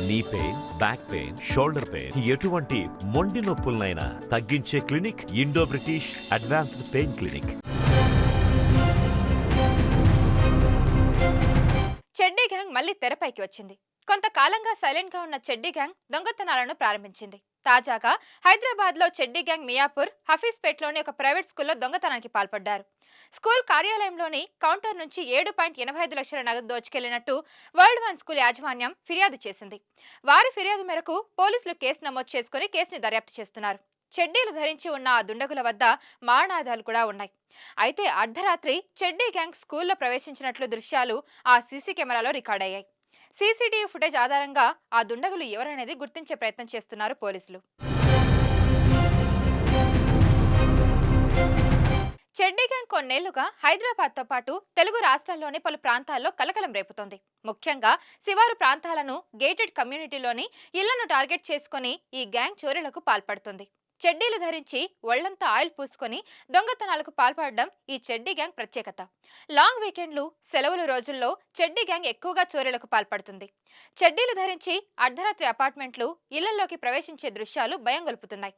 నీ pain, back pain, shoulder pain, ఎటువంటి మొండి నొప్పులనైనా తగ్గించే clinic Indo British advanced pain clinic. చెడ్డీ గ్యాంగ్ మళ్లీ తెరపైకి వచ్చింది. కొంతకాలంగా సైలెంట్ గా ఉన్న చెడ్డీ గ్యాంగ్ దొంగతనాలను ప్రారంభించింది. తాజాగా హైదరాబాద్ లో చెడ్డీ గ్యాంగ్ మియాపూర్ హఫీజ్పేట్లోని ఒక ప్రైవేట్ స్కూల్లో దొంగతనానికి పాల్పడ్డారు. స్కూల్ కార్యాలయంలోని కౌంటర్ నుంచి 7.85 లక్షల నగదు దోచుకెళ్లినట్టు వరల్డ్ వన్ స్కూల్ యాజమాన్యం ఫిర్యాదు చేసింది. వారి ఫిర్యాదు మేరకు పోలీసులు కేసు నమోదు చేసుకుని కేసుని దర్యాప్తు చేస్తున్నారు. చెడ్డీలు ధరించి ఉన్న ఆ దుండగుల వద్ద మారణాయుధాలు కూడా ఉన్నాయి. అయితే అర్ధరాత్రి చెడ్డీ గ్యాంగ్ స్కూల్లో ప్రవేశించినట్లు దృశ్యాలు ఆ సీసీ కెమెరాలో రికార్డయ్యాయి. సీసీటీవీ ఫుటేజ్ ఆధారంగా ఆ దుండగులు ఎవరనేది గుర్తించే ప్రయత్నం చేస్తున్నారు పోలీసులు. చెడ్డీ గ్యాంగ్ కొన్నేళ్లుగా హైదరాబాద్ తో పాటు తెలుగు రాష్ట్రాల్లోని పలు ప్రాంతాల్లో కలకలం రేపుతోంది. ముఖ్యంగా శివారు ప్రాంతాలను, గేటెడ్ కమ్యూనిటీలోని ఇళ్లను టార్గెట్ చేసుకుని ఈ గ్యాంగ్ చోరీలకు పాల్పడుతుంది. చెడ్డీలు ధరించి ఒళ్లంతా ఆయిల్ పూసుకొని దొంగతనాలకు పాల్పడడం ఈ చెడ్డీ గ్యాంగ్ ప్రత్యేకత. లాంగ్ వీకెండ్లు, సెలవుల రోజుల్లో చెడ్డీ గ్యాంగ్ ఎక్కువగా చోరీలకు పాల్పడుతుంది. చెడ్డీలు ధరించి అర్ధరాత్రి అపార్ట్మెంట్లు, ఇళ్లలోకి ప్రవేశించే దృశ్యాలు భయం గొలుపుతున్నాయి.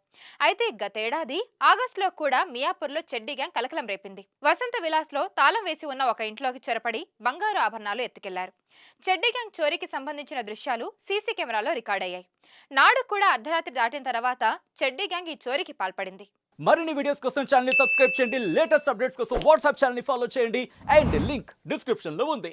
అయితే గతేడాది ఆగస్టులో కూడా మియాపూర్లో చెడ్డీ గ్యాంగ్ కలకలం రేపింది. వసంత విలాస్ లో తాళం వేసి ఉన్న ఒక ఇంట్లోకి చొరపడి బంగారు ఆభరణాలు ఎత్తుకెళ్లారు. చెడ్డీ గ్యాంగ్ చోరీకి సంబంధించిన దృశ్యాలు సీసీ కెమెరాలో రికార్డయ్యాయి. నాడు కూడా అర్ధరాత్రి దాటిన తర్వాత చెడ్డీ గ్యాంగ్ ఈ చోరీకి పాల్పడింది. మరిన్ని వీడియోస్ కోసం ఛానల్ ని సబ్స్క్రైబ్ చేయండి. లేటెస్ట్ అప్డేట్స్ కోసం వాట్సాప్ ఛానల్ ని ఫాలో చేయండి. అండ్ లింక్ డిస్క్రిప్షన్ లో ఉంది.